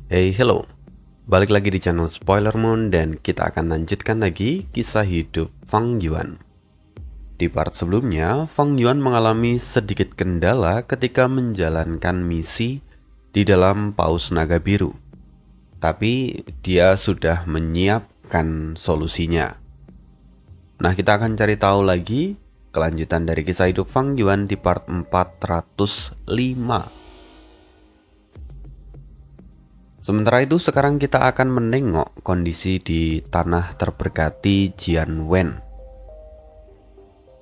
Hey, hello. Balik lagi di channel Spoiler Moon dan kita akan lanjutkan lagi kisah hidup Fang Yuan. Di part sebelumnya, Fang Yuan mengalami sedikit kendala ketika menjalankan misi di dalam Paus Naga Biru. Tapi dia sudah menyiapkan solusinya. Nah, kita akan cari tahu lagi kelanjutan dari kisah hidup Fang Yuan di part 405. Sementara itu sekarang kita akan menengok kondisi di tanah terberkati Jianwen.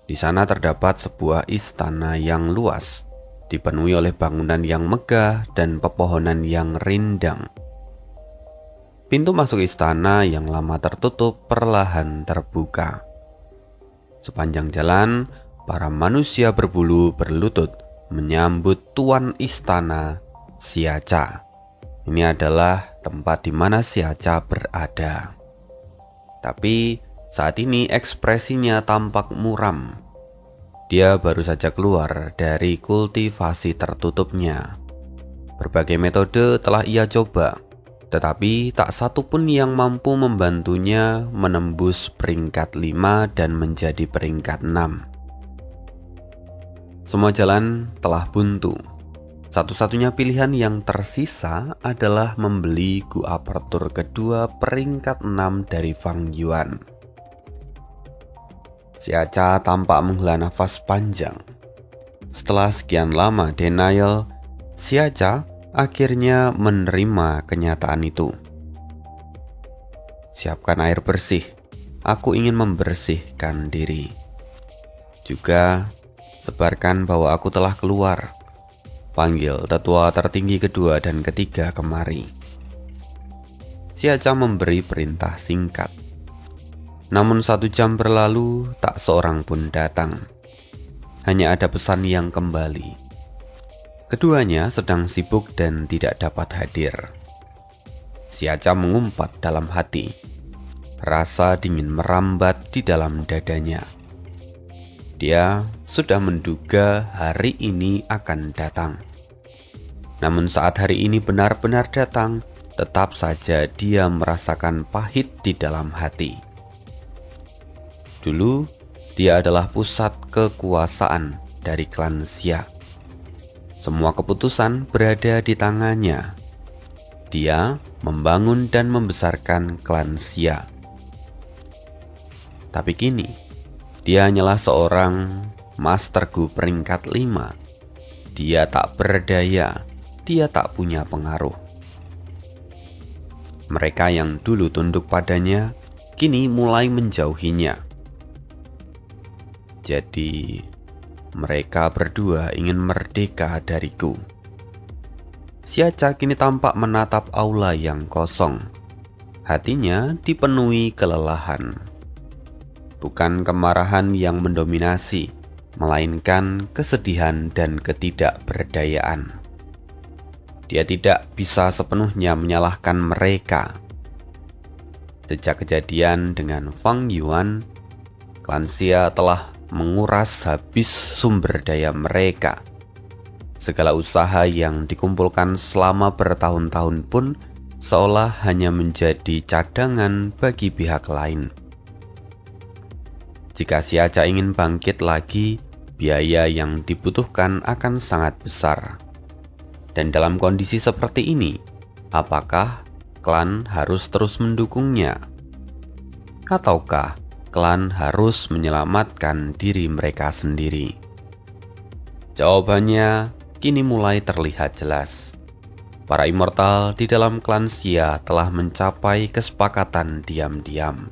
Di sana terdapat sebuah istana yang luas, dipenuhi oleh bangunan yang megah dan pepohonan yang rindang. Pintu masuk istana yang lama tertutup perlahan terbuka. Sepanjang jalan, para manusia berbulu berlutut menyambut tuan istana, Xiacha. Ini adalah tempat di mana Xiacha berada. Tapi saat ini ekspresinya tampak muram. Dia baru saja keluar dari kultivasi tertutupnya. Berbagai metode telah ia coba, tetapi tak satu pun yang mampu membantunya menembus peringkat 5 dan menjadi peringkat 6. Semua jalan telah buntu. Satu-satunya pilihan yang tersisa adalah membeli gua apertur kedua peringkat 6 dari Fang Yuan. Xiacha tampak menghela nafas panjang. Setelah sekian lama denial, Xiacha akhirnya menerima kenyataan itu. Siapkan air bersih, aku ingin membersihkan diri. Juga sebarkan bahwa aku telah keluar. Panggil tetua tertinggi kedua dan ketiga kemari. Xiacha memberi perintah singkat. Namun 1 jam berlalu, tak seorang pun datang. Hanya ada pesan yang kembali. Keduanya sedang sibuk dan tidak dapat hadir. Xiacha mengumpat dalam hati. Rasa dingin merambat di dalam dadanya. Dia sudah menduga hari ini akan datang. Namun saat hari ini benar-benar datang, tetap saja dia merasakan pahit di dalam hati. Dulu, dia adalah pusat kekuasaan dari klan Xia. Semua keputusan berada di tangannya. Dia membangun dan membesarkan klan Xia. Tapi kini, dia hanyalah seorang Master Gu peringkat 5. Dia tak berdaya, dia tak punya pengaruh. Mereka yang dulu tunduk padanya, kini mulai menjauhinya. Jadi, mereka berdua ingin merdeka dariku. Xiacha kini tampak menatap aula yang kosong. Hatinya dipenuhi kelelahan. Bukan kemarahan yang mendominasi, melainkan kesedihan dan ketidakberdayaan. Dia tidak bisa sepenuhnya menyalahkan mereka. Sejak kejadian dengan Fang Yuan, klan Xia telah menguras habis sumber daya mereka. Segala usaha yang dikumpulkan selama bertahun-tahun pun seolah hanya menjadi cadangan bagi pihak lain. Jika Xiacha ingin bangkit lagi, biaya yang dibutuhkan akan sangat besar. Dan dalam kondisi seperti ini, apakah klan harus terus mendukungnya? Ataukah klan harus menyelamatkan diri mereka sendiri? Jawabannya kini mulai terlihat jelas. Para immortal di dalam klan Xia telah mencapai kesepakatan diam-diam.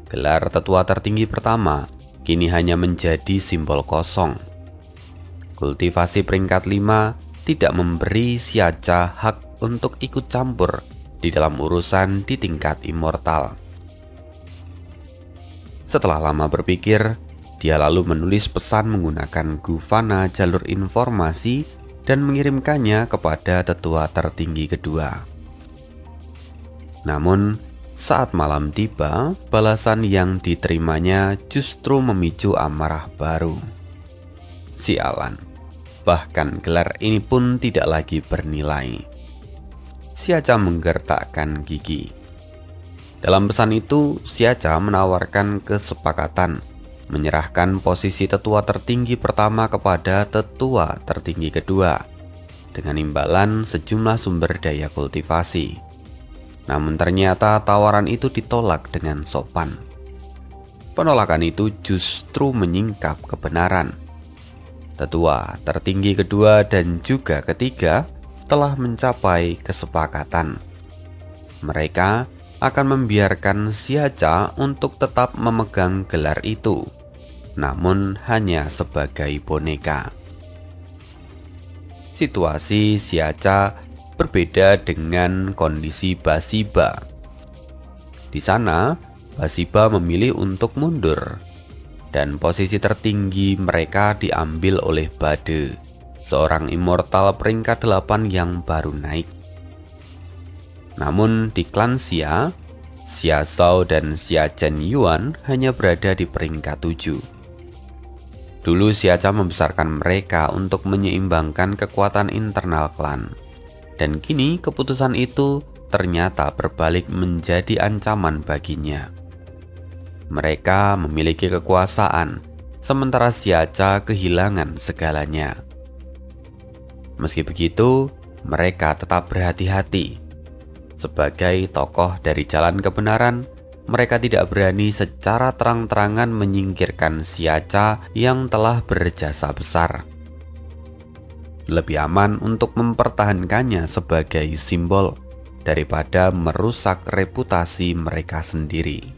Gelar tetua tertinggi pertama kini hanya menjadi simbol kosong. Kultivasi peringkat 5 tidak memberi Xiacha hak untuk ikut campur di dalam urusan di tingkat immortal. Setelah lama berpikir, dia lalu menulis pesan menggunakan Gufana jalur informasi dan mengirimkannya kepada tetua tertinggi kedua. Namun, saat malam tiba, balasan yang diterimanya justru memicu amarah baru. Sialan, bahkan gelar ini pun tidak lagi bernilai. Xiaca menggertakkan gigi. Dalam pesan itu, Xiaca menawarkan kesepakatan menyerahkan posisi tetua tertinggi pertama kepada tetua tertinggi kedua dengan imbalan sejumlah sumber daya kultivasi. Namun ternyata tawaran itu ditolak dengan sopan. Penolakan itu justru menyingkap kebenaran. Tetua tertinggi kedua dan juga ketiga telah mencapai kesepakatan. Mereka akan membiarkan Xiaca untuk tetap memegang gelar itu, namun hanya sebagai boneka. Situasi Xiaca berbeda dengan kondisi Basiba. Di sana, Basiba memilih untuk mundur, dan posisi tertinggi mereka diambil oleh Bade, seorang immortal peringkat 8 yang baru naik. Namun di klan Xia, Xia Zhao dan Xia Chen Yuan hanya berada di peringkat 7. Dulu Xiaca membesarkan mereka untuk menyeimbangkan kekuatan internal klan. Dan kini keputusan itu ternyata berbalik menjadi ancaman baginya. Mereka memiliki kekuasaan, sementara Xiaca kehilangan segalanya. Meski begitu, mereka tetap berhati-hati. Sebagai tokoh dari jalan kebenaran, mereka tidak berani secara terang-terangan menyingkirkan Xiaca yang telah berjasa besar. Lebih aman untuk mempertahankannya sebagai simbol daripada merusak reputasi mereka sendiri.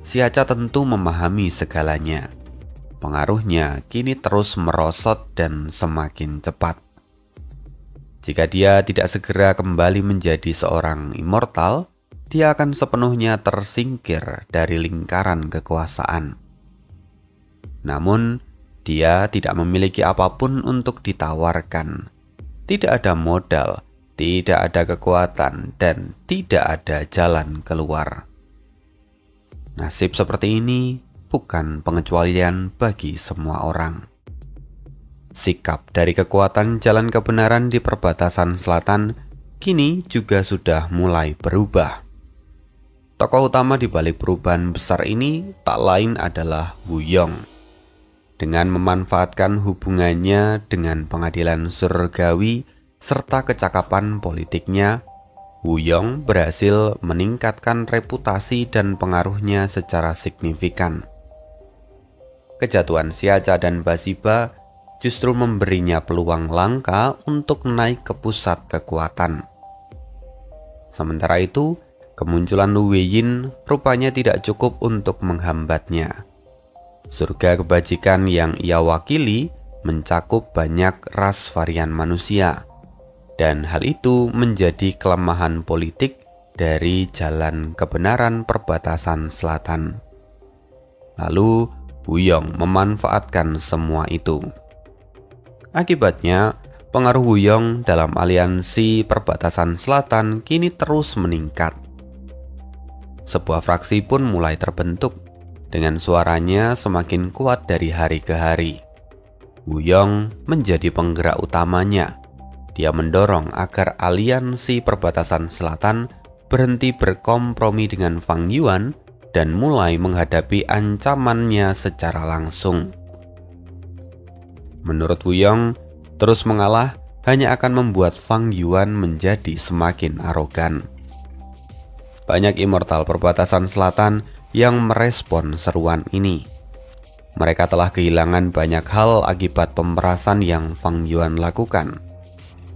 Xiaca tentu memahami segalanya. Pengaruhnya kini terus merosot dan semakin cepat. Jika dia tidak segera kembali menjadi seorang immortal, dia akan sepenuhnya tersingkir dari lingkaran kekuasaan. Namun, dia tidak memiliki apapun untuk ditawarkan. Tidak ada modal, tidak ada kekuatan, dan tidak ada jalan keluar. Nasib seperti ini bukan pengecualian bagi semua orang. Sikap dari kekuatan jalan kebenaran di perbatasan selatan kini juga sudah mulai berubah. Tokoh utama di balik perubahan besar ini tak lain adalah Wu Yong. Dengan memanfaatkan hubungannya dengan pengadilan surgawi serta kecakapan politiknya, Wu Yong berhasil meningkatkan reputasi dan pengaruhnya secara signifikan. Kejatuhan Xiaca dan Basiba justru memberinya peluang langka untuk naik ke pusat kekuatan. Sementara itu, kemunculan Lu Weiyin rupanya tidak cukup untuk menghambatnya. Surga kebajikan yang ia wakili mencakup banyak ras varian manusia, dan hal itu menjadi kelemahan politik dari jalan kebenaran perbatasan selatan. Lalu, Wu Yong memanfaatkan semua itu. Akibatnya, pengaruh Wu Yong dalam aliansi perbatasan selatan kini terus meningkat. Sebuah fraksi pun mulai terbentuk, dengan suaranya semakin kuat dari hari ke hari. Wu Yong menjadi penggerak utamanya. Dia mendorong agar aliansi perbatasan selatan berhenti berkompromi dengan Fang Yuan dan mulai menghadapi ancamannya secara langsung. Menurut Wu Yong, terus mengalah hanya akan membuat Fang Yuan menjadi semakin arogan. Banyak immortal perbatasan selatan yang merespon seruan ini. Mereka telah kehilangan banyak hal akibat pemerasan yang Fang Yuan lakukan.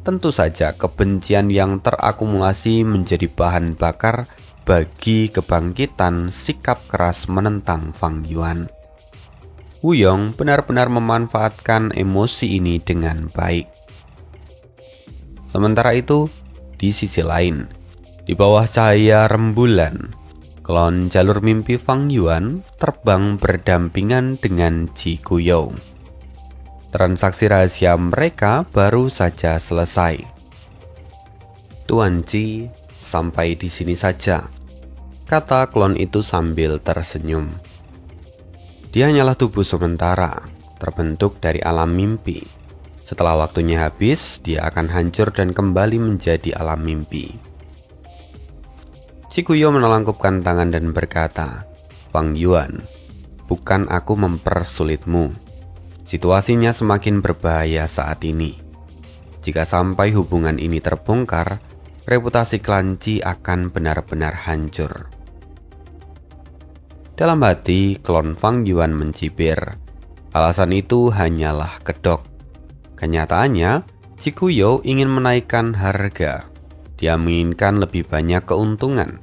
Tentu saja kebencian yang terakumulasi menjadi bahan bakar bagi kebangkitan sikap keras menentang Fang Yuan. Wu Yong benar-benar memanfaatkan emosi ini dengan baik. Sementara itu, di sisi lain, di bawah cahaya rembulan, klon jalur mimpi Fang Yuan terbang berdampingan dengan Ji Guiyou. Transaksi rahasia mereka baru saja selesai. Tuan Ji, sampai di sini saja, kata klon itu sambil tersenyum. Dia hanyalah tubuh sementara, terbentuk dari alam mimpi. Setelah waktunya habis, dia akan hancur dan kembali menjadi alam mimpi. Chikuyo menelangkupkan tangan dan berkata, "Fang Yuan, bukan aku mempersulitmu. Situasinya semakin berbahaya saat ini. Jika sampai hubungan ini terbongkar, reputasi klan Qi akan benar-benar hancur." Dalam hati, klon Fang Yuan mencibir. Alasan itu hanyalah kedok. Kenyataannya, Chikuyo ingin menaikkan harga. Dia menginginkan lebih banyak keuntungan,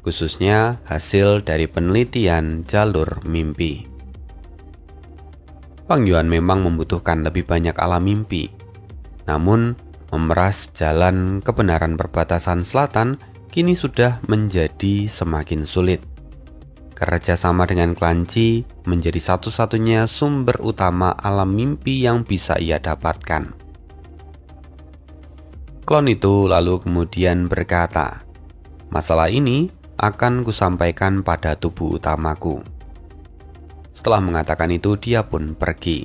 khususnya hasil dari penelitian jalur mimpi. Fang Yuan memang membutuhkan lebih banyak alam mimpi. Namun, memeras jalan kebenaran perbatasan selatan kini sudah menjadi semakin sulit. Kerjasama dengan klan Qi menjadi satu-satunya sumber utama alam mimpi yang bisa ia dapatkan. Klon itu lalu kemudian berkata, "Masalah ini akan kusampaikan pada tubuh utamaku." Setelah mengatakan itu, dia pun pergi.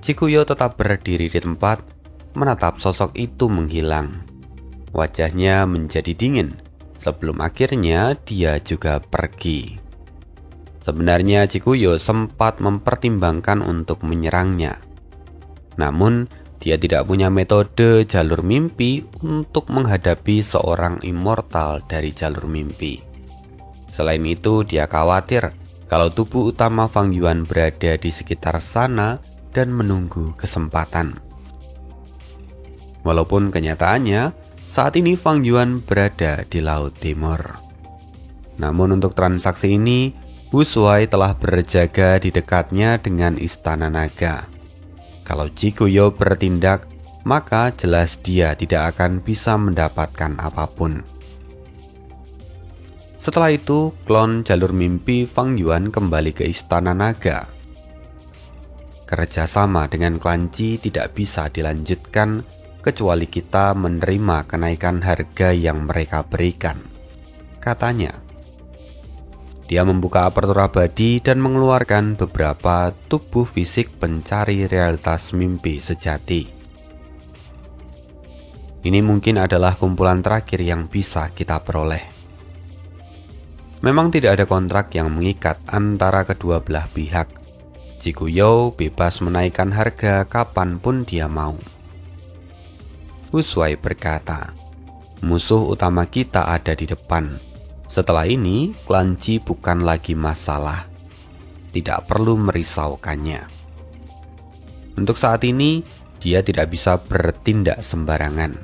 Chikuyo tetap berdiri di tempat, menatap sosok itu menghilang. Wajahnya menjadi dingin. Sebelum akhirnya dia juga pergi. Sebenarnya Chikuyo sempat mempertimbangkan untuk menyerangnya. Namun, dia tidak punya metode jalur mimpi untuk menghadapi seorang immortal dari jalur mimpi. Selain itu, dia khawatir kalau tubuh utama Fang Yuan berada di sekitar sana dan menunggu kesempatan. Walaupun kenyataannya, saat ini Fang Yuan berada di Laut Timur. Namun untuk transaksi ini, Wu Shuai telah berjaga di dekatnya dengan Istana Naga. Kalau Chikuyo bertindak, maka jelas dia tidak akan bisa mendapatkan apapun. Setelah itu, klon jalur mimpi Fang Yuan kembali ke Istana Naga. Kerjasama dengan klan Qi tidak bisa dilanjutkan kecuali kita menerima kenaikan harga yang mereka berikan, katanya. Dia membuka apertur abadi dan mengeluarkan beberapa tubuh fisik pencari realitas mimpi sejati. Ini mungkin adalah kumpulan terakhir yang bisa kita peroleh. Memang tidak ada kontrak yang mengikat antara kedua belah pihak. Chikuyo bebas menaikkan harga kapanpun dia mau. Wu Shuai berkata, "Musuh utama kita ada di depan. Setelah ini, klan Qi bukan lagi masalah. Tidak perlu merisaukannya. Untuk saat ini, dia tidak bisa bertindak sembarangan.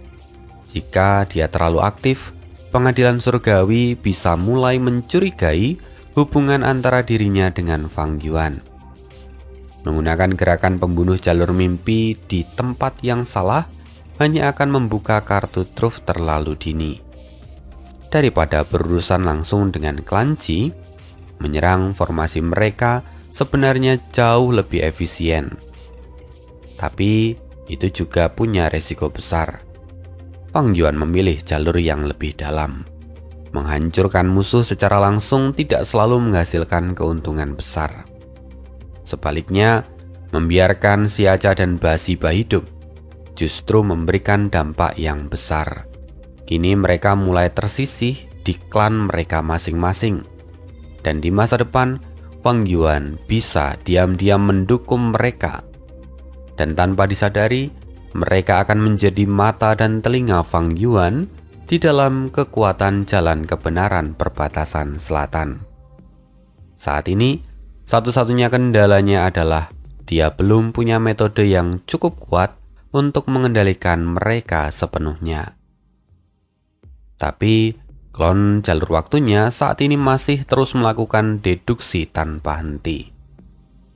Jika dia terlalu aktif, pengadilan surgawi bisa mulai mencurigai hubungan antara dirinya dengan Fang Yuan. Menggunakan gerakan pembunuh jalur mimpi di tempat yang salah hanya akan membuka kartu truf terlalu dini. Daripada berurusan langsung dengan klan Qi, menyerang formasi mereka sebenarnya jauh lebih efisien. Tapi itu juga punya resiko besar. Fang Yuan memilih jalur yang lebih dalam. Menghancurkan musuh secara langsung tidak selalu menghasilkan keuntungan besar. Sebaliknya, membiarkan si Aca dan Basiba hidup justru memberikan dampak yang besar. Kini mereka mulai tersisih di klan mereka masing-masing. Dan di masa depan, Fang Yuan bisa diam-diam mendukung mereka. Dan tanpa disadari, mereka akan menjadi mata dan telinga Fang Yuan di dalam kekuatan jalan kebenaran perbatasan selatan. Saat ini, satu-satunya kendalanya adalah dia belum punya metode yang cukup kuat untuk mengendalikan mereka sepenuhnya. Tapi, klon jalur waktunya saat ini masih terus melakukan deduksi tanpa henti.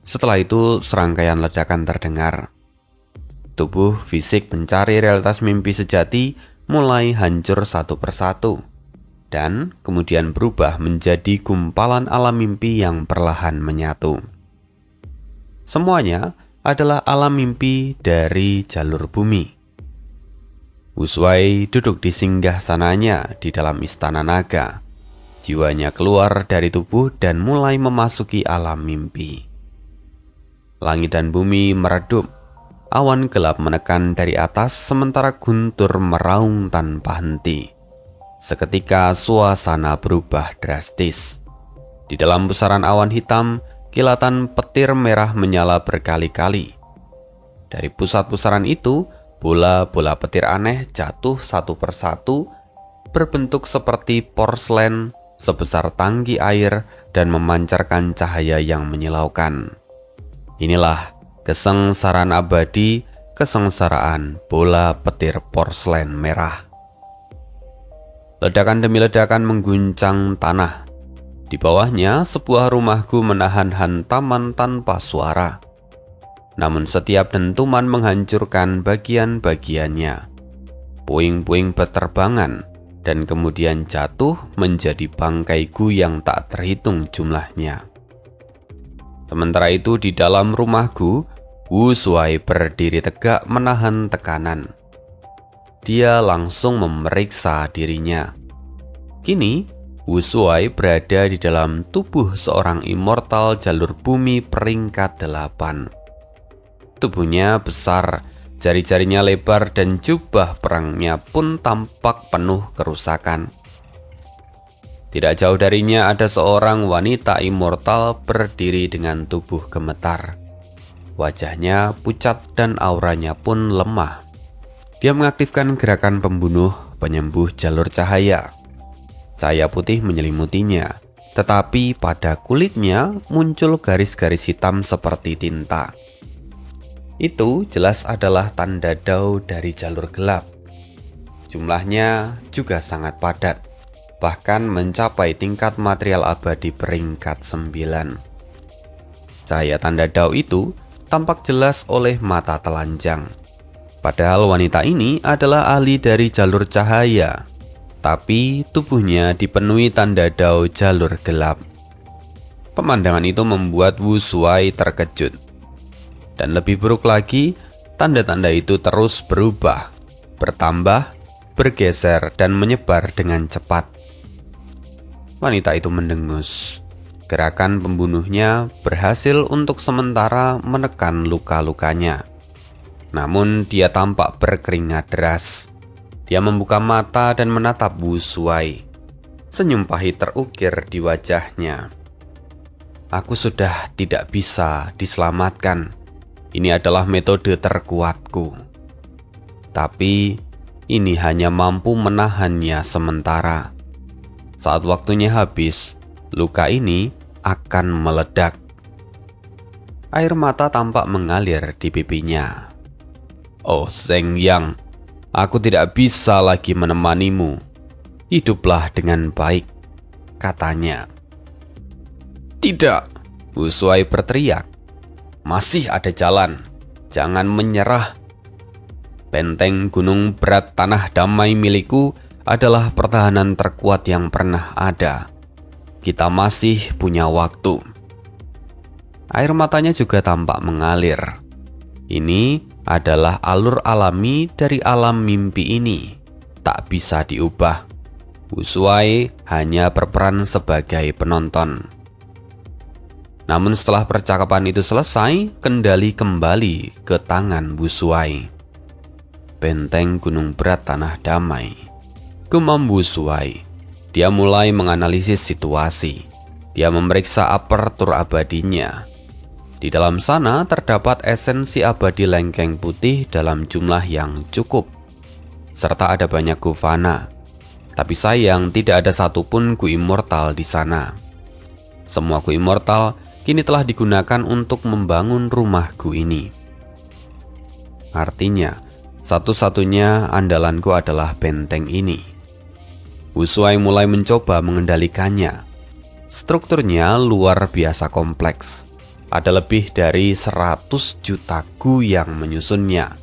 Setelah itu, serangkaian ledakan terdengar. Tubuh fisik pencari realitas mimpi sejati mulai hancur satu persatu, dan kemudian berubah menjadi gumpalan alam mimpi yang perlahan menyatu. Semuanya adalah alam mimpi dari jalur bumi. Wu Shuai duduk di singgah sananya di dalam Istana Naga. Jiwanya keluar dari tubuh dan mulai memasuki alam mimpi. Langit dan bumi meredup. awan gelap menekan dari atas sementara guntur meraung tanpa henti. Seketika suasana berubah drastis. Di dalam pusaran awan hitam, kilatan petir merah menyala berkali-kali. Dari pusat pusaran itu, bola-bola petir aneh jatuh satu persatu, berbentuk seperti porselen sebesar tangki air dan memancarkan cahaya yang menyilaukan. Inilah kesengsaraan abadi, kesengsaraan bola petir porselen merah. Ledakan demi ledakan mengguncang tanah. Di bawahnya sebuah rumahku menahan hantaman tanpa suara. Namun setiap dentuman menghancurkan bagian-bagiannya. Puing-puing berterbangan dan kemudian jatuh menjadi bangkaiku yang tak terhitung jumlahnya. Sementara itu di dalam rumahku, Wu Shuai berdiri tegak menahan tekanan. Dia langsung memeriksa dirinya. Kini, Wu Shuai berada di dalam tubuh seorang immortal jalur bumi peringkat 8. Tubuhnya besar, jari-jarinya lebar dan jubah perangnya pun tampak penuh kerusakan. Tidak jauh darinya ada seorang wanita immortal berdiri dengan tubuh gemetar. Wajahnya pucat dan auranya pun lemah. Dia mengaktifkan gerakan pembunuh penyembuh jalur cahaya. Cahaya putih menyelimutinya, tetapi pada kulitnya muncul garis-garis hitam seperti tinta. Itu jelas adalah tanda dao dari jalur gelap. Jumlahnya juga sangat padat, bahkan mencapai tingkat material abadi peringkat 9. Cahaya tanda dao itu tampak jelas oleh mata telanjang. Padahal wanita ini adalah ahli dari jalur cahaya, tapi tubuhnya dipenuhi tanda dao jalur gelap. Pemandangan itu membuat Wu Shuai terkejut. Dan lebih buruk lagi, tanda-tanda itu terus berubah, bertambah, bergeser, dan menyebar dengan cepat. Wanita itu mendengus. Gerakan pembunuhnya berhasil untuk sementara menekan luka-lukanya. Namun dia tampak berkeringat deras. Dia membuka mata dan menatap Wu Shuai. Senyum pahit terukir di wajahnya. Aku sudah tidak bisa diselamatkan. Ini adalah metode terkuatku. Tapi ini hanya mampu menahannya sementara. Saat waktunya habis, luka ini akan meledak. Air mata tampak mengalir di pipinya. Oh Zheng Yang, aku tidak bisa lagi menemanimu. Hiduplah dengan baik, katanya. Tidak, Wu Shuai berteriak. Masih ada jalan, jangan menyerah. Benteng gunung berat tanah damai milikku adalah pertahanan terkuat yang pernah ada. Kita masih punya waktu. Air matanya juga tampak mengalir. Ini adalah alur alami dari alam mimpi ini. Tak bisa diubah. Wu Shuai hanya berperan sebagai penonton. Namun setelah percakapan itu selesai, kendali kembali ke tangan Wu Shuai. Benteng gunung berat tanah damai. Gumam Wu Shuai. Dia mulai menganalisis situasi. Dia memeriksa apertur abadinya. Di dalam sana terdapat esensi abadi lengkeng putih dalam jumlah yang cukup. Serta ada banyak gu fana. Tapi sayang tidak ada satupun gu immortal di sana. Semua gu immortal kini telah digunakan untuk membangun rumah gu ini. Artinya, satu-satunya andalanku adalah benteng ini. Wu Shuai mulai mencoba mengendalikannya. Strukturnya luar biasa kompleks. Ada lebih dari 100 juta gu yang menyusunnya.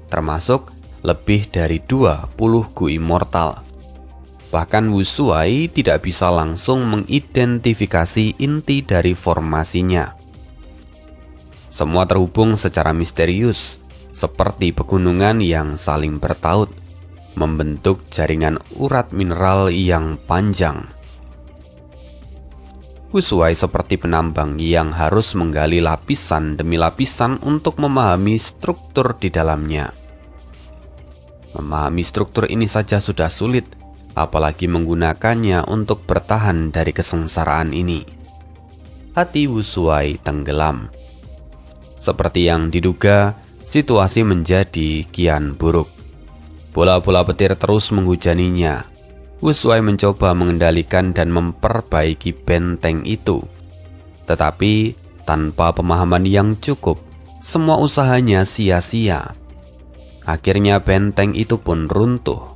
Termasuk lebih dari 20 gu immortal. Bahkan Wu Shuai tidak bisa langsung mengidentifikasi inti dari formasinya. Semua terhubung secara misterius, seperti pegunungan yang saling bertaut, membentuk jaringan urat mineral yang panjang. Wu Shuai seperti penambang yang harus menggali lapisan demi lapisan untuk memahami struktur di dalamnya. Memahami struktur ini saja sudah sulit, apalagi menggunakannya untuk bertahan dari kesengsaraan ini. Hati Wu Shuai tenggelam. Seperti yang diduga, situasi menjadi kian buruk. Bola-bola petir terus menghujaninya. Wu Shuai mencoba mengendalikan dan memperbaiki benteng itu. Tetapi tanpa pemahaman yang cukup, semua usahanya sia-sia. Akhirnya benteng itu pun runtuh.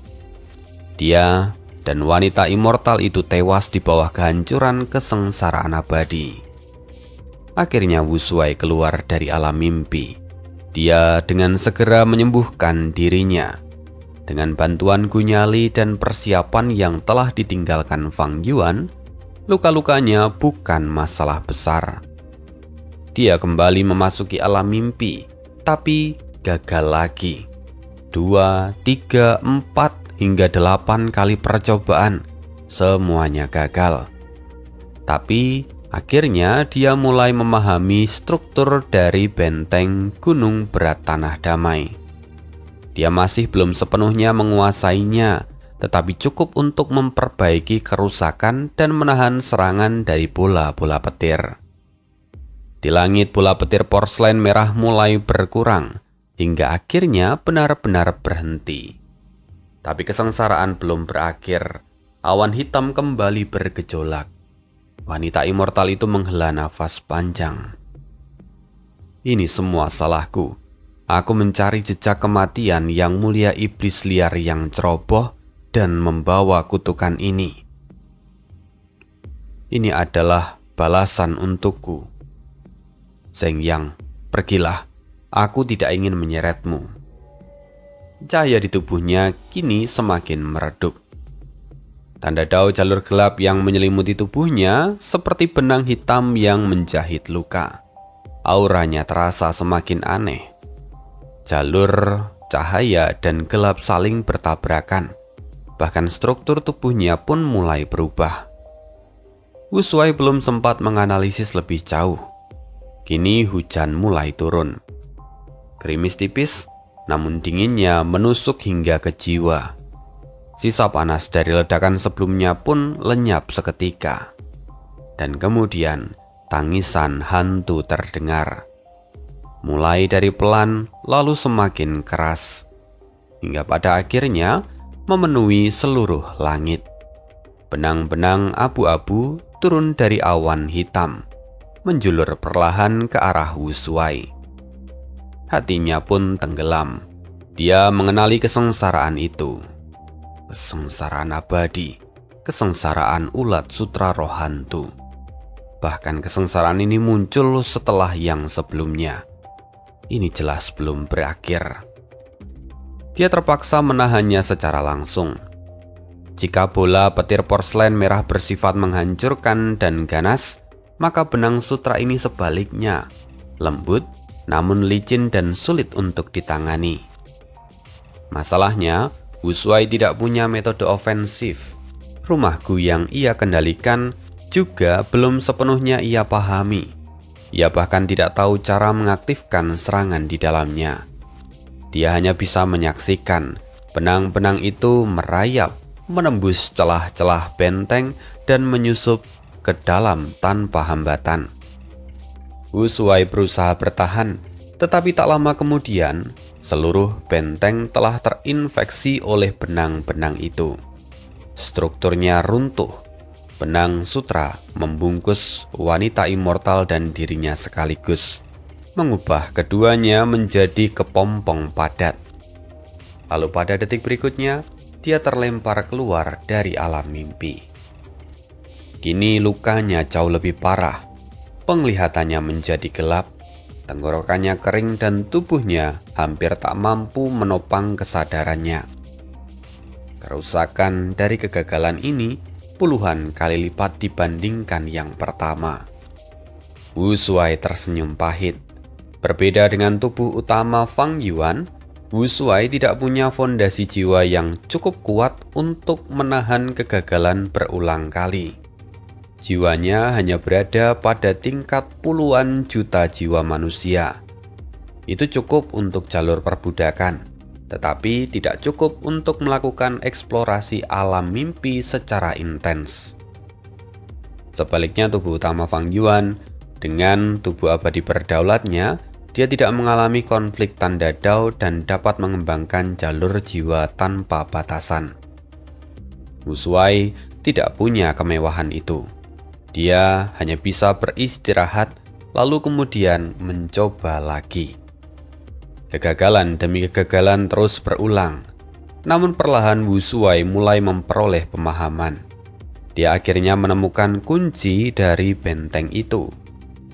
Dia dan wanita immortal itu tewas di bawah kehancuran kesengsaraan abadi. Akhirnya Wu Shuai keluar dari alam mimpi. Dia dengan segera menyembuhkan dirinya. Dengan bantuan Gunyali dan persiapan yang telah ditinggalkan Fang Yuan, luka-lukanya bukan masalah besar. Dia kembali memasuki alam mimpi, tapi gagal lagi. 2, 3, 4, hingga 8 kali percobaan, semuanya gagal. Tapi akhirnya dia mulai memahami struktur dari benteng Gunung Berat Tanah Damai. Dia masih belum sepenuhnya menguasainya, tetapi cukup untuk memperbaiki kerusakan dan menahan serangan dari bola-bola petir. Di langit, bola petir porselen merah mulai berkurang, hingga akhirnya benar-benar berhenti. Tapi kesengsaraan belum berakhir. Awan hitam kembali bergejolak. Wanita immortal itu menghela nafas panjang. Ini semua salahku. Aku mencari jejak kematian yang mulia iblis liar yang ceroboh dan membawa kutukan ini. Ini adalah balasan untukku. Zheng Yang, pergilah. Aku tidak ingin menyeretmu. Cahaya di tubuhnya kini semakin meredup. Tanda dao jalur gelap yang menyelimuti tubuhnya seperti benang hitam yang menjahit luka. Auranya terasa semakin aneh. Jalur, cahaya, dan gelap saling bertabrakan. Bahkan struktur tubuhnya pun mulai berubah. Wu Shuai belum sempat menganalisis lebih jauh. Kini hujan mulai turun. Gerimis tipis, namun dinginnya menusuk hingga ke jiwa. Sisa panas dari ledakan sebelumnya pun lenyap seketika. Dan kemudian tangisan hantu terdengar. Mulai dari pelan, lalu semakin keras, hingga pada akhirnya memenuhi seluruh langit. Benang-benang abu-abu turun dari awan hitam, menjulur perlahan ke arah Wu Shuai. Hatinya pun tenggelam. Dia mengenali kesengsaraan itu. Kesengsaraan abadi, kesengsaraan ulat sutra roh hantu. Bahkan kesengsaraan ini muncul setelah yang sebelumnya. Ini jelas belum berakhir. Dia terpaksa menahannya secara langsung. Jika bola petir porselen merah bersifat menghancurkan dan ganas, maka benang sutra ini sebaliknya, lembut namun licin dan sulit untuk ditangani. Masalahnya, Wu Shuai tidak punya metode ofensif. Rumah Gu yang ia kendalikan juga belum sepenuhnya ia pahami. Ia bahkan tidak tahu cara mengaktifkan serangan di dalamnya. Dia hanya bisa menyaksikan benang-benang itu merayap, menembus celah-celah benteng dan menyusup ke dalam tanpa hambatan. Wu Shuai berusaha bertahan, tetapi tak lama kemudian seluruh benteng telah terinfeksi oleh benang-benang itu. Strukturnya runtuh. Benang sutra membungkus wanita immortal dan dirinya sekaligus, mengubah keduanya menjadi kepompong padat. Lalu pada detik berikutnya, dia terlempar keluar dari alam mimpi. Kini lukanya jauh lebih parah. Penglihatannya menjadi gelap, tenggorokannya kering dan tubuhnya hampir tak mampu menopang kesadarannya. Kerusakan dari kegagalan ini puluhan kali lipat dibandingkan yang pertama. Wu Shuai tersenyum pahit. Berbeda dengan tubuh utama Fang Yuan, Wu Shuai tidak punya fondasi jiwa yang cukup kuat untuk menahan kegagalan berulang kali. Jiwanya hanya berada pada tingkat puluhan juta jiwa manusia. Itu cukup untuk jalur perbudakan, tetapi tidak cukup untuk melakukan eksplorasi alam mimpi secara intens. Sebaliknya tubuh utama Fang Yuan, dengan tubuh abadi berdaulatnya, dia tidak mengalami konflik tanda dao dan dapat mengembangkan jalur jiwa tanpa batasan. Wu Shuai tidak punya kemewahan itu. Dia hanya bisa beristirahat, lalu kemudian mencoba lagi. Kegagalan demi kegagalan terus berulang. Namun perlahan Wu Shuai mulai memperoleh pemahaman. Dia akhirnya menemukan kunci dari benteng itu.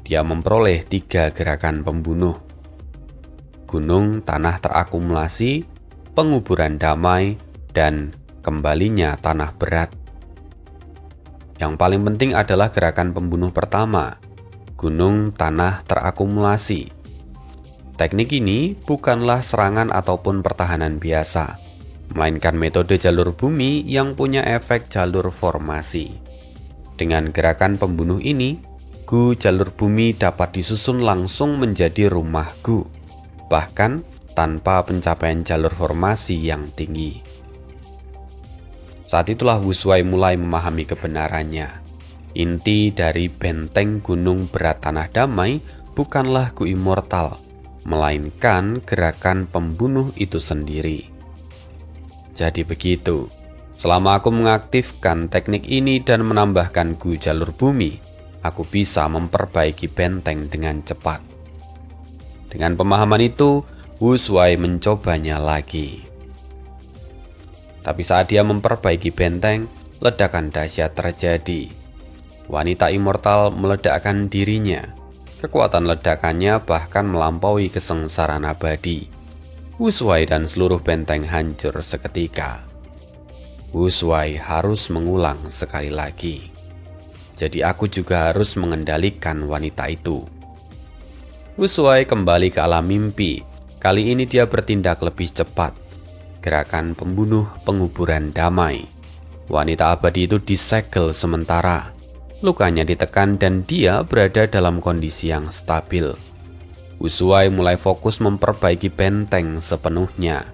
Dia memperoleh 3 gerakan pembunuh: gunung tanah terakumulasi, penguburan damai, dan kembalinya tanah berat. Yang paling penting adalah gerakan pembunuh pertama, gunung tanah terakumulasi. Teknik ini bukanlah serangan ataupun pertahanan biasa, melainkan metode jalur bumi yang punya efek jalur formasi. Dengan gerakan pembunuh ini, Gu jalur bumi dapat disusun langsung menjadi rumah Gu, bahkan tanpa pencapaian jalur formasi yang tinggi. Saat itulah Wu Shuai mulai memahami kebenarannya. Inti dari benteng gunung berat tanah damai bukanlah Gu immortal, melainkan gerakan pembunuh itu sendiri. Jadi begitu, selama aku mengaktifkan teknik ini dan menambahkan Gu jalur bumi, aku bisa memperbaiki benteng dengan cepat. Dengan pemahaman itu, Wu Shuai mencobanya lagi. Tapi saat dia memperbaiki benteng, ledakan dahsyat terjadi. Wanita immortal meledakkan dirinya. Kekuatan ledakannya bahkan melampaui kesengsaraan abadi. Wu Shuai dan seluruh benteng hancur seketika. Wu Shuai harus mengulang sekali lagi. Jadi aku juga harus mengendalikan wanita itu. Wu Shuai kembali ke alam mimpi. Kali ini dia bertindak lebih cepat. Gerakan pembunuh penguburan damai. Wanita abadi itu disegel sementara. Lukanya ditekan dan dia berada dalam kondisi yang stabil. Wu Shuai mulai fokus memperbaiki benteng sepenuhnya.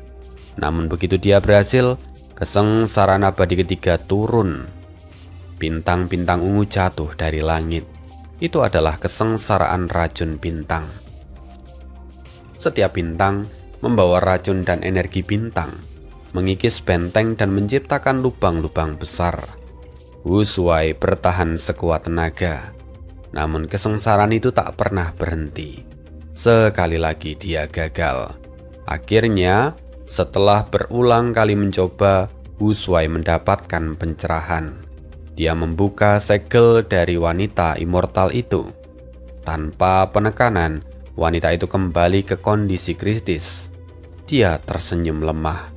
Namun begitu dia berhasil, kesengsaraan abadi ketiga turun. Bintang-bintang ungu jatuh dari langit. Itu adalah kesengsaraan racun bintang. Setiap bintang membawa racun dan energi bintang, mengikis benteng dan menciptakan lubang-lubang besar. Wu Shuai bertahan sekuat tenaga, namun kesengsaraan itu tak pernah berhenti. Sekali lagi dia gagal. Akhirnya, setelah berulang kali mencoba, Wu Shuai mendapatkan pencerahan. Dia membuka segel dari wanita immortal itu. Tanpa penekanan, wanita itu kembali ke kondisi kritis. Dia tersenyum lemah.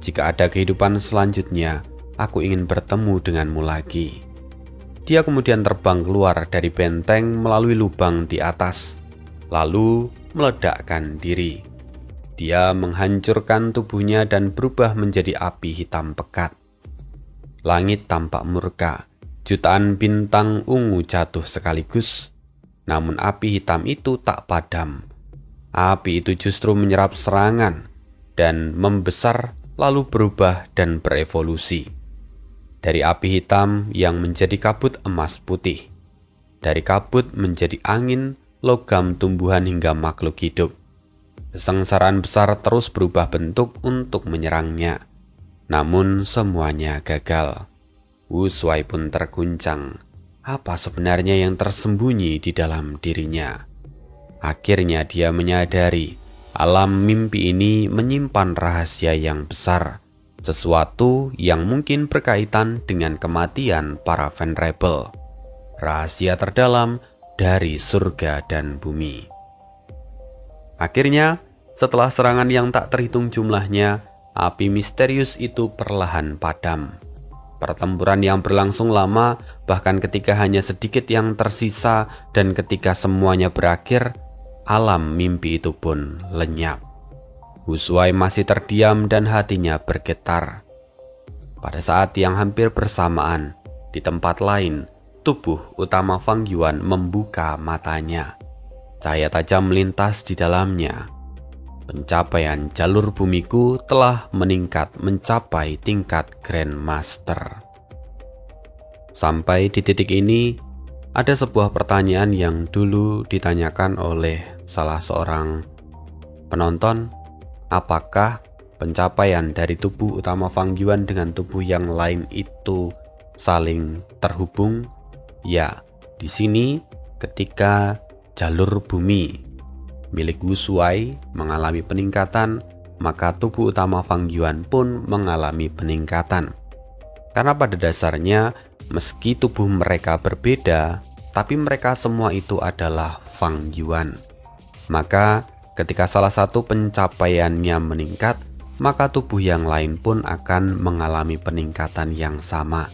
Jika ada kehidupan selanjutnya, aku ingin bertemu denganmu lagi. Dia kemudian terbang keluar dari benteng melalui lubang di atas, lalu meledakkan diri. Dia menghancurkan tubuhnya dan berubah menjadi api hitam pekat. Langit tampak murka, jutaan bintang ungu jatuh sekaligus. Namun api hitam itu tak padam. Api itu justru menyerap serangan dan membesar lalu berubah dan berevolusi. Dari api hitam yang menjadi kabut emas putih. Dari kabut menjadi angin, logam, tumbuhan hingga makhluk hidup. Kesengsaraan besar terus berubah bentuk untuk menyerangnya. Namun semuanya gagal. Wu Shuai pun terguncang. Apa sebenarnya yang tersembunyi di dalam dirinya? Akhirnya dia menyadari alam mimpi ini menyimpan rahasia yang besar, sesuatu yang mungkin berkaitan dengan kematian para Venerable, rahasia terdalam dari surga dan bumi. Akhirnya, setelah serangan yang tak terhitung jumlahnya, api misterius itu perlahan padam. Pertempuran yang berlangsung lama, bahkan ketika hanya sedikit yang tersisa dan ketika semuanya berakhir, alam mimpi itu pun lenyap. Wu Shuai masih terdiam dan hatinya bergetar. Pada saat yang hampir bersamaan, di tempat lain, tubuh utama Fang Yuan membuka matanya. Cahaya tajam melintas di dalamnya. Pencapaian jalur bumiku telah meningkat mencapai tingkat Grandmaster. Sampai di titik ini, ada sebuah pertanyaan yang dulu ditanyakan oleh salah seorang penonton. Apakah pencapaian dari tubuh utama Fang Yuan dengan tubuh yang lain itu saling terhubung? Ya, di sini ketika jalur bumi milik Wu Shuai mengalami peningkatan, maka tubuh utama Fang Yuan pun mengalami peningkatan. Karena pada dasarnya, meski tubuh mereka berbeda, tapi mereka semua itu adalah Fang Yuan. Maka ketika salah satu pencapaiannya meningkat, maka tubuh yang lain pun akan mengalami peningkatan yang sama.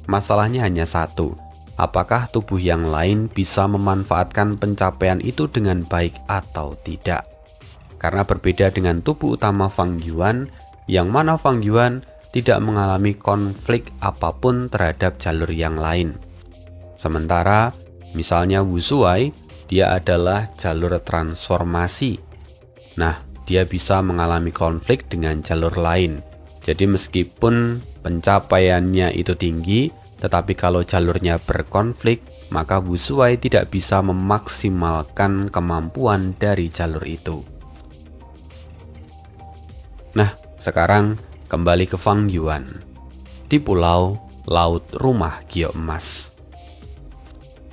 Masalahnya hanya satu, apakah tubuh yang lain bisa memanfaatkan pencapaian itu dengan baik atau tidak? Karena berbeda dengan tubuh utama Fang Yuan, yang mana Fang Yuan tidak mengalami konflik apapun terhadap jalur yang lain. Sementara misalnya Wu Shuai, dia adalah jalur transformasi. Nah, dia bisa mengalami konflik dengan jalur lain. Jadi meskipun pencapaiannya itu tinggi, tetapi kalau jalurnya berkonflik, maka Wu Shuai tidak bisa memaksimalkan kemampuan dari jalur itu. Nah, sekarang kembali ke Fang Yuan di pulau Laut Rumah Giok Emas.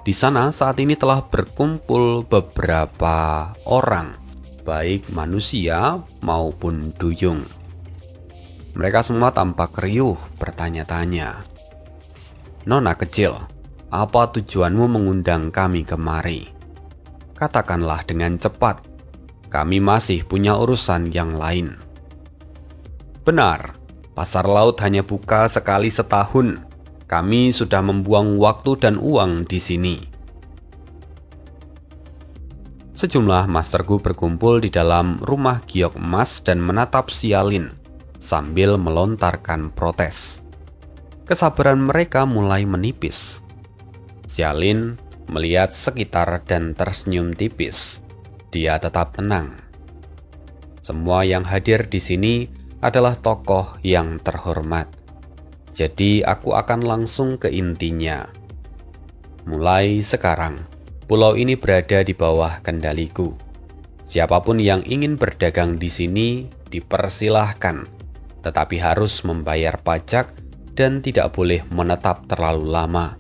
Di sana saat ini telah berkumpul beberapa orang, baik manusia maupun duyung. Mereka semua tampak riuh bertanya-tanya. "Nona kecil, apa tujuanmu mengundang kami kemari? Katakanlah dengan cepat, kami masih punya urusan yang lain." "Benar, pasar laut hanya buka sekali setahun. Kami sudah membuang waktu dan uang di sini." Sejumlah Master Gu berkumpul di dalam rumah giok emas dan menatap Xiaolin sambil melontarkan protes. Kesabaran mereka mulai menipis. Xiaolin melihat sekitar dan tersenyum tipis. Dia tetap tenang. Semua yang hadir di sini adalah tokoh yang terhormat. Jadi aku akan langsung ke intinya. Mulai sekarang, pulau ini berada di bawah kendaliku. Siapapun yang ingin berdagang di sini dipersilahkan, tetapi harus membayar pajak dan tidak boleh menetap terlalu lama.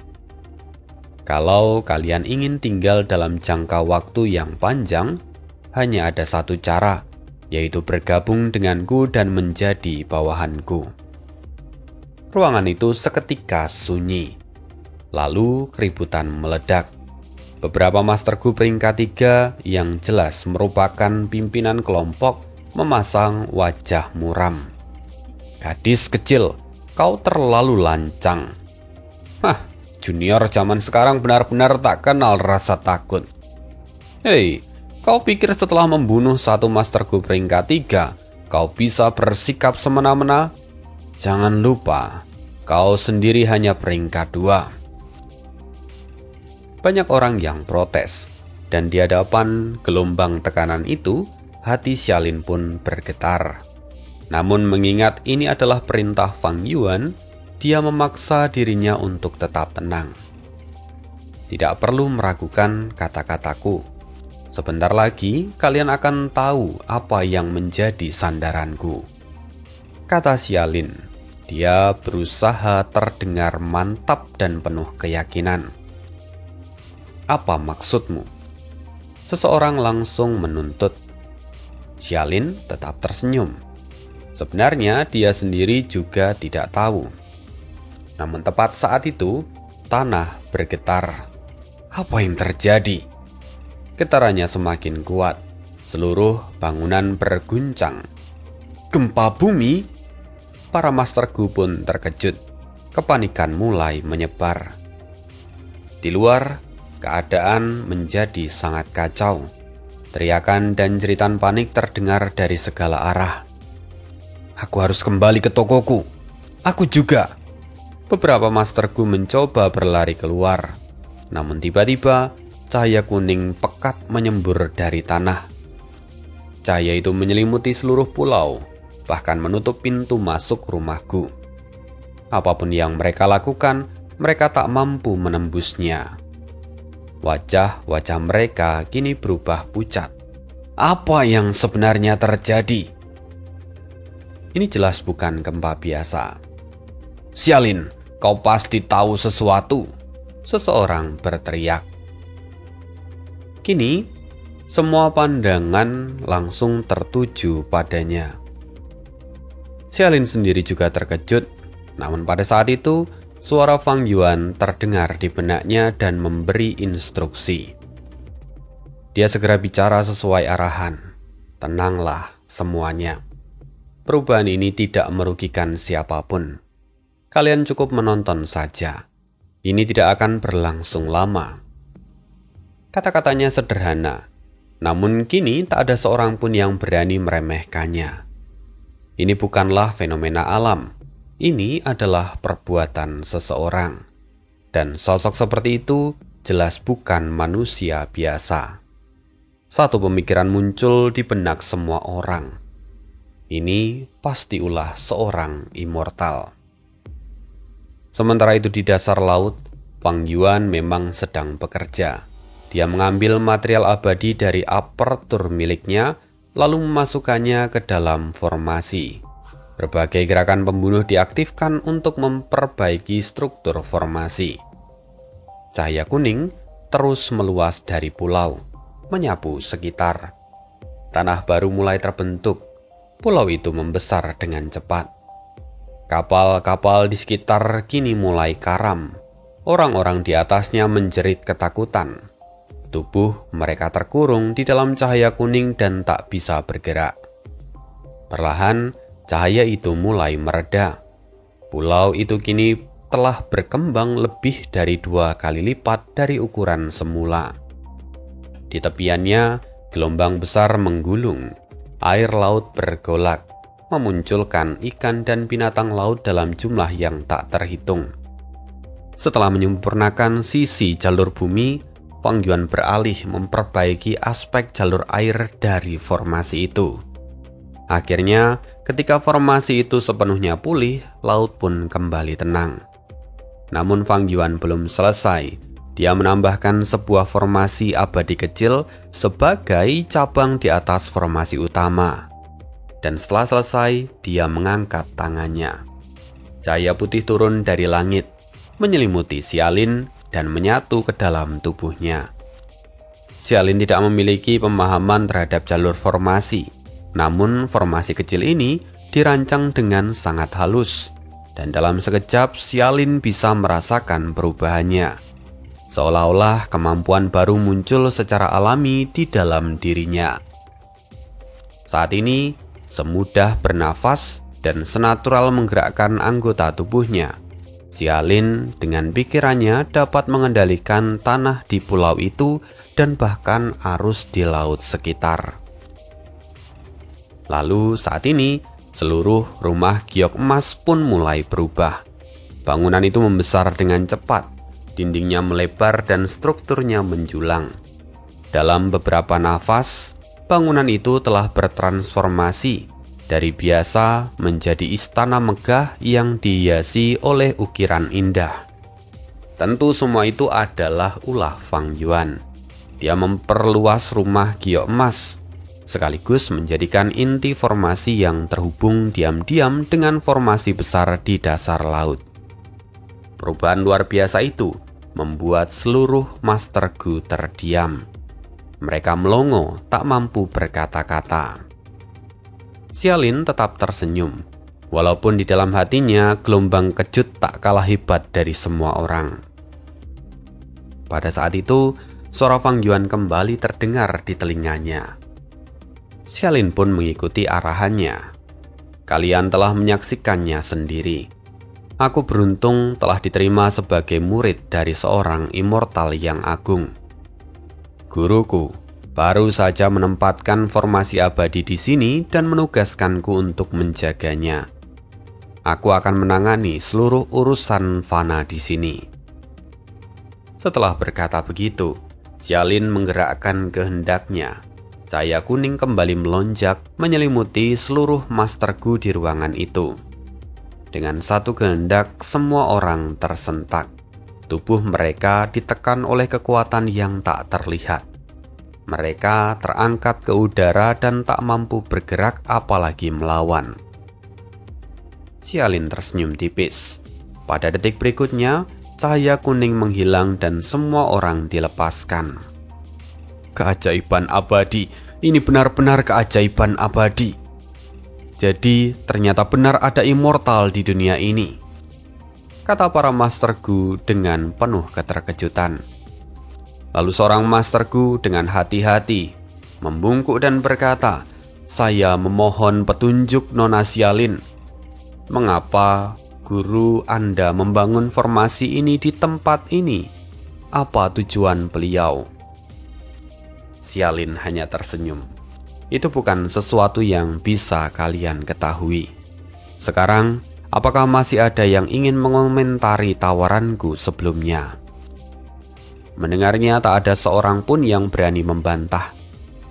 Kalau kalian ingin tinggal dalam jangka waktu yang panjang, hanya ada satu cara, yaitu bergabung denganku dan menjadi bawahanku. Ruangan itu seketika sunyi. Lalu keributan meledak. Beberapa Master Gu peringkat 3 yang jelas merupakan pimpinan kelompok memasang wajah muram. "Gadis kecil, kau terlalu lancang." "Hah, junior zaman sekarang benar-benar tak kenal rasa takut." "Hei, kau pikir setelah membunuh satu Master Gu peringkat 3, kau bisa bersikap semena-mena? Jangan lupa, kau sendiri hanya peringkat 2. Banyak orang yang protes, dan di hadapan gelombang tekanan itu, hati Xiaolin pun bergetar. Namun mengingat ini adalah perintah Fang Yuan, dia memaksa dirinya untuk tetap tenang. Tidak perlu meragukan kata-kataku. Sebentar lagi kalian akan tahu apa yang menjadi sandaranku, kata Xiaolin. Dia berusaha terdengar mantap dan penuh keyakinan. "Apa maksudmu?" Seseorang langsung menuntut. Xiaolin tetap tersenyum. Sebenarnya dia sendiri juga tidak tahu. Namun tepat saat itu, tanah bergetar. Apa yang terjadi? Getarannya semakin kuat. Seluruh bangunan berguncang. Gempa bumi? Para Master Gu pun terkejut. Kepanikan mulai menyebar. Di luar, keadaan menjadi sangat kacau. Teriakan dan jeritan panik terdengar dari segala arah. "Aku harus kembali ke tokoku." "Aku juga." Beberapa Master Gu mencoba berlari keluar, namun tiba-tiba cahaya kuning pekat menyembur dari tanah. Cahaya itu menyelimuti seluruh pulau, bahkan menutup pintu masuk rumah Gu. Apapun yang mereka lakukan, mereka tak mampu menembusnya. Wajah-wajah mereka kini berubah pucat. Apa yang sebenarnya terjadi? Ini jelas bukan gempa biasa. Sialin, kau pasti tahu sesuatu, seseorang berteriak. Kini, semua pandangan langsung tertuju padanya. Sialin sendiri juga terkejut, namun pada saat itu, suara Fang Yuan terdengar di benaknya dan memberi instruksi. Dia segera bicara sesuai arahan. Tenanglah semuanya. Perubahan ini tidak merugikan siapapun. Kalian cukup menonton saja. Ini tidak akan berlangsung lama. Kata-katanya sederhana, namun kini tak ada seorang pun yang berani meremehkannya. Ini bukanlah fenomena alam. Ini adalah perbuatan seseorang. Dan sosok seperti itu jelas bukan manusia biasa. Satu pemikiran muncul di benak semua orang. Ini pasti ulah seorang immortal. Sementara itu di dasar laut, Fang Yuan memang sedang bekerja. Dia mengambil material abadi dari apertur miliknya, lalu memasukkannya ke dalam formasi. Berbagai gerakan pembunuh diaktifkan untuk memperbaiki struktur formasi. Cahaya kuning terus meluas dari pulau, menyapu sekitar. Tanah baru mulai terbentuk. Pulau itu membesar dengan cepat. Kapal-kapal di sekitar kini mulai karam. Orang-orang di atasnya menjerit ketakutan. Tubuh mereka terkurung di dalam cahaya kuning dan tak bisa bergerak. Perlahan, cahaya itu mulai mereda. Pulau itu kini telah berkembang lebih dari 2 kali lipat dari ukuran semula. Di tepiannya, gelombang besar menggulung. Air laut bergolak, memunculkan ikan dan binatang laut dalam jumlah yang tak terhitung. Setelah menyempurnakan sisi jalur bumi, Fang Yuan beralih memperbaiki aspek jalur air dari formasi itu. Akhirnya, ketika formasi itu sepenuhnya pulih, laut pun kembali tenang. Namun Fang Yuan belum selesai. Dia menambahkan sebuah formasi abadi kecil sebagai cabang di atas formasi utama. Dan setelah selesai, dia mengangkat tangannya. Cahaya putih turun dari langit, menyelimuti Sialin dan menyatu ke dalam tubuhnya. Sialin tidak memiliki pemahaman terhadap jalur formasi, namun formasi kecil ini dirancang dengan sangat halus, dan dalam sekejap Sialin bisa merasakan perubahannya. Seolah-olah kemampuan baru muncul secara alami di dalam dirinya. Saat ini, semudah bernafas dan senatural menggerakkan anggota tubuhnya, Sialin dengan pikirannya dapat mengendalikan tanah di pulau itu dan bahkan arus di laut sekitar. Lalu saat ini, seluruh rumah giok emas pun mulai berubah. Bangunan itu membesar dengan cepat, dindingnya melebar dan strukturnya menjulang. Dalam beberapa nafas, bangunan itu telah bertransformasi dari biasa menjadi istana megah yang dihiasi oleh ukiran indah. Tentu semua itu adalah ulah Fang Yuan. Dia memperluas rumah giok emas, sekaligus menjadikan inti formasi yang terhubung diam-diam dengan formasi besar di dasar laut. Perubahan luar biasa itu membuat seluruh Master Gu terdiam. Mereka melongo, tak mampu berkata-kata. Sialin tetap tersenyum, walaupun di dalam hatinya gelombang kejut tak kalah hebat dari semua orang. Pada saat itu, suara Fang Yuan kembali terdengar di telinganya. Sialin pun mengikuti arahannya. Kalian telah menyaksikannya sendiri. Aku beruntung telah diterima sebagai murid dari seorang immortal yang agung. Guruku baru saja menempatkan formasi abadi di sini dan menugaskanku untuk menjaganya. Aku akan menangani seluruh urusan Fana di sini." Setelah berkata begitu, Xialin menggerakkan kehendaknya. Cahaya kuning kembali melonjak menyelimuti seluruh Master Gu di ruangan itu. Dengan satu kehendak, semua orang tersentak. Tubuh mereka ditekan oleh kekuatan yang tak terlihat. Mereka terangkat ke udara dan tak mampu bergerak apalagi melawan. Xialin tersenyum tipis. Pada detik berikutnya, cahaya kuning menghilang dan semua orang dilepaskan. Keajaiban abadi, ini benar-benar keajaiban abadi. Jadi ternyata benar ada immortal di dunia ini, kata para Master Gu dengan penuh keterkejutan. Lalu seorang Master Gu dengan hati-hati membungkuk dan berkata, "Saya memohon petunjuk Nona Xialin. Mengapa guru Anda membangun formasi ini di tempat ini? Apa tujuan beliau?" Xialin hanya tersenyum. "Itu bukan sesuatu yang bisa kalian ketahui. Sekarang, apakah masih ada yang ingin mengomentari tawaranku sebelumnya?" Mendengarnya tak ada seorang pun yang berani membantah.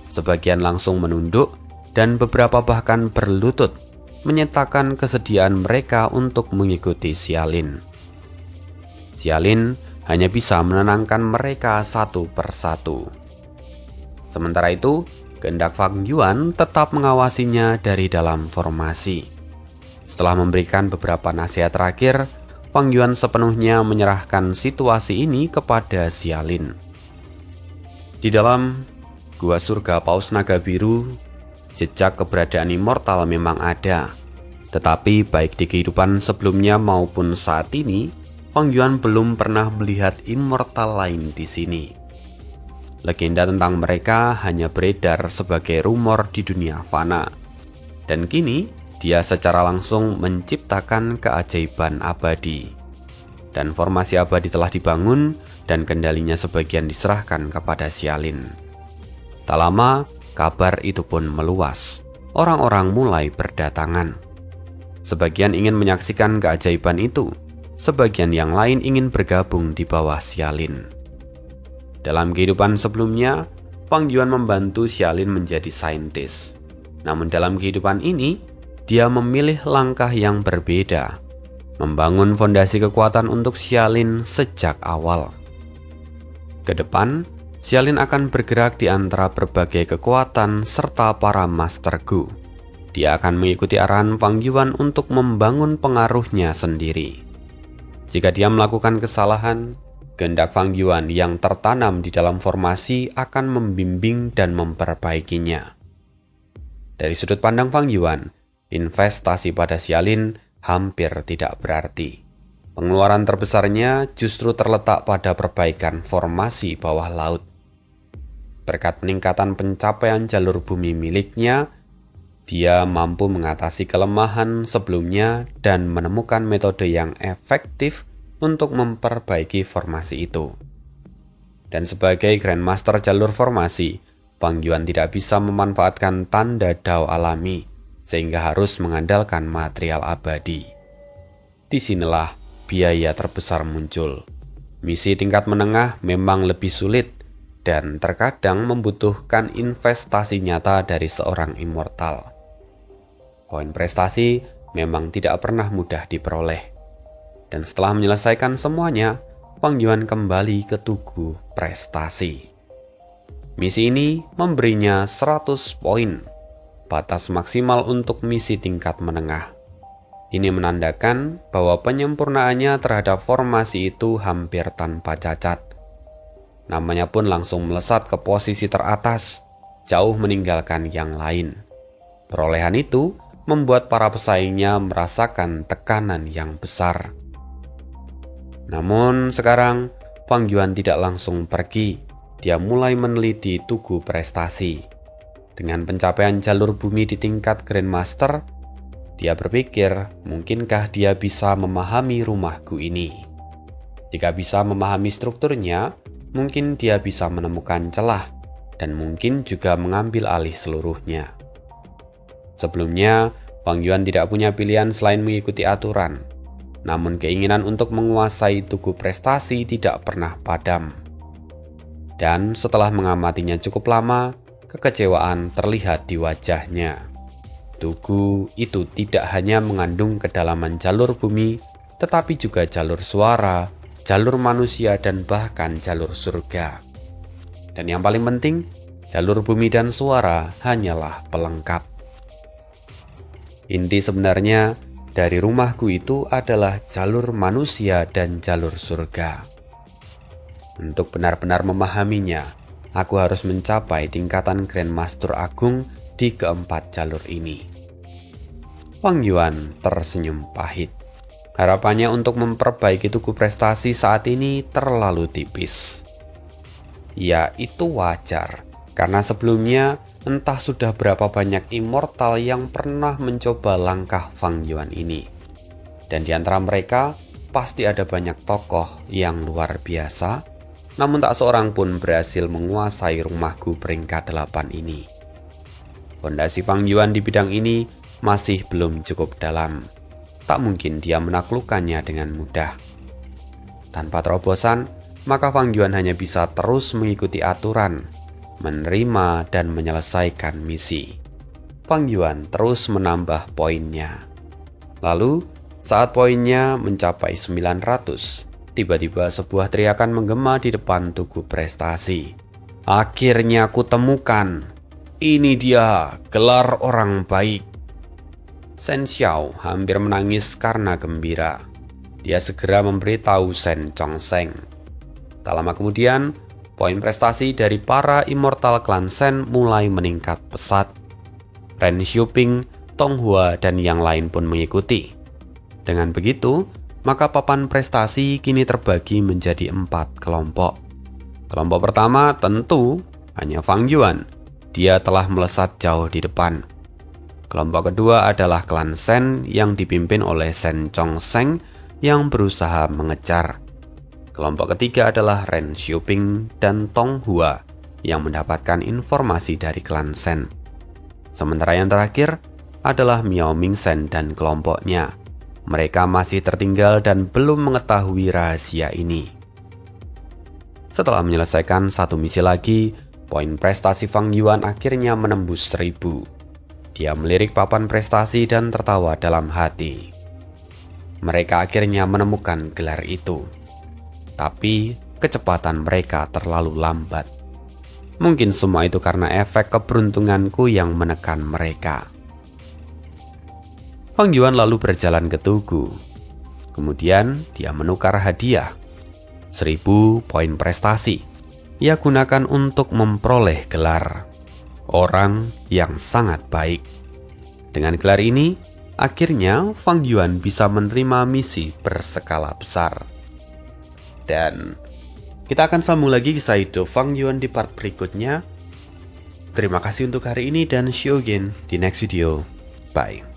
Sebagian langsung menunduk dan beberapa bahkan berlutut, menyatakan kesediaan mereka untuk mengikuti Xialin. Xialin hanya bisa menenangkan mereka satu persatu. Sementara itu, kehendak Fang Yuan tetap mengawasinya dari dalam formasi. Setelah memberikan beberapa nasihat terakhir, Fang Yuan sepenuhnya menyerahkan situasi ini kepada Xialin. Di dalam gua surga Paus Naga Biru, jejak keberadaan immortal memang ada. Tetapi baik di kehidupan sebelumnya maupun saat ini, Fang Yuan belum pernah melihat immortal lain di sini. Legenda tentang mereka hanya beredar sebagai rumor di dunia fana. Dan kini, dia secara langsung menciptakan keajaiban abadi. Dan formasi abadi telah dibangun dan kendalinya sebagian diserahkan kepada Xialin. Tak lama, kabar itu pun meluas. Orang-orang mulai berdatangan. Sebagian ingin menyaksikan keajaiban itu, sebagian yang lain ingin bergabung di bawah Xialin. Dalam kehidupan sebelumnya, Fang Yuan membantu Xialin menjadi saintis. Namun dalam kehidupan ini, dia memilih langkah yang berbeda, membangun fondasi kekuatan untuk Xialin sejak awal. Kedepan, Xialin akan bergerak di antara berbagai kekuatan serta para Master Gu. Dia akan mengikuti arahan Fang Yuan untuk membangun pengaruhnya sendiri. Jika dia melakukan kesalahan, kehendak Fang Yuan yang tertanam di dalam formasi akan membimbing dan memperbaikinya. Dari sudut pandang Fang Yuan, investasi pada Xialin hampir tidak berarti. Pengeluaran terbesarnya justru terletak pada perbaikan formasi bawah laut. Berkat peningkatan pencapaian jalur bumi miliknya, dia mampu mengatasi kelemahan sebelumnya dan menemukan metode yang efektif untuk memperbaiki formasi itu. Dan sebagai Grandmaster jalur formasi, Fang Yuan tidak bisa memanfaatkan tanda Dao alami, sehingga harus mengandalkan material abadi. Disinilah biaya terbesar muncul. Misi tingkat menengah memang lebih sulit dan terkadang membutuhkan investasi nyata dari seorang immortal. Poin prestasi memang tidak pernah mudah diperoleh. Dan setelah menyelesaikan semuanya, Fang Yuan kembali ke tugu prestasi. Misi ini memberinya 100 poin, batas maksimal untuk misi tingkat menengah. Ini menandakan bahwa penyempurnaannya terhadap formasi itu hampir tanpa cacat. Namanya pun langsung melesat ke posisi teratas, jauh meninggalkan yang lain. Perolehan itu membuat para pesaingnya merasakan tekanan yang besar. Namun sekarang, Fang Yuan tidak langsung pergi. Dia mulai meneliti tugu prestasi. Dengan pencapaian jalur bumi di tingkat Grandmaster, dia berpikir mungkinkah dia bisa memahami rumah Gu ini. Jika bisa memahami strukturnya, mungkin dia bisa menemukan celah dan mungkin juga mengambil alih seluruhnya. Sebelumnya, Wang Yuan tidak punya pilihan selain mengikuti aturan. Namun keinginan untuk menguasai tugu prestasi tidak pernah padam. Dan setelah mengamatinya cukup lama, kekecewaan terlihat di wajahnya. Tugu itu tidak hanya mengandung kedalaman jalur bumi, tetapi juga jalur suara, jalur manusia, dan bahkan jalur surga. Dan yang paling penting, jalur bumi dan suara hanyalah pelengkap. Inti sebenarnya dari rumahku itu adalah jalur manusia dan jalur surga. Untuk benar-benar memahaminya, aku harus mencapai tingkatan Grandmaster Agung di keempat jalur ini. Wang Yuan tersenyum pahit. Harapannya untuk memperbaiki tugu prestasi saat ini terlalu tipis. Ya, itu wajar, karena sebelumnya entah sudah berapa banyak immortal yang pernah mencoba langkah Wang Yuan ini. Dan di antara mereka pasti ada banyak tokoh yang luar biasa, namun tak seorang pun berhasil menguasai rumahku peringkat 8 ini. Fondasi Wang Yuan di bidang ini masih belum cukup dalam. Tak mungkin dia menaklukkannya dengan mudah. Tanpa terobosan, maka Wang Yuan hanya bisa terus mengikuti aturan, menerima dan menyelesaikan misi. Wang Yuan terus menambah poinnya. Lalu, saat poinnya mencapai 900, tiba-tiba sebuah teriakan menggema di depan tugu prestasi. Akhirnya aku temukan. Ini dia, gelar orang baik. Shen Xiao hampir menangis karena gembira. Dia segera memberitahu Shen Chongsheng. Tak lama kemudian, poin prestasi dari para immortal klan Shen mulai meningkat pesat. Ren Xiuping, Tong Hua, dan yang lain pun mengikuti. Dengan begitu, maka papan prestasi kini terbagi menjadi 4 kelompok. Kelompok pertama tentu hanya Wang Yuan. Dia telah melesat jauh di depan. Kelompok kedua adalah klan Shen yang dipimpin oleh Shen Chongsheng yang berusaha mengejar. Kelompok ketiga adalah Ren Xiuping dan Tong Hua yang mendapatkan informasi dari klan Shen. Sementara yang terakhir adalah Miao Mingzhen dan kelompoknya. Mereka masih tertinggal dan belum mengetahui rahasia ini. Setelah menyelesaikan satu misi lagi, poin prestasi Wang Yuan akhirnya menembus 1000. Dia melirik papan prestasi dan tertawa dalam hati. Mereka akhirnya menemukan gelar itu. Tapi kecepatan mereka terlalu lambat. Mungkin semua itu karena efek keberuntunganku yang menekan mereka. Wang Yuan lalu berjalan ke tugu. Kemudian dia menukar hadiah. 1000 poin prestasi. Ia gunakan untuk memperoleh gelar orang yang sangat baik. Dengan gelar ini, akhirnya Wang Yuan bisa menerima misi berskala besar. Dan kita akan sambung lagi kisah hidup Wang Yuan di part berikutnya. Terima kasih untuk hari ini dan see you again di next video. Bye.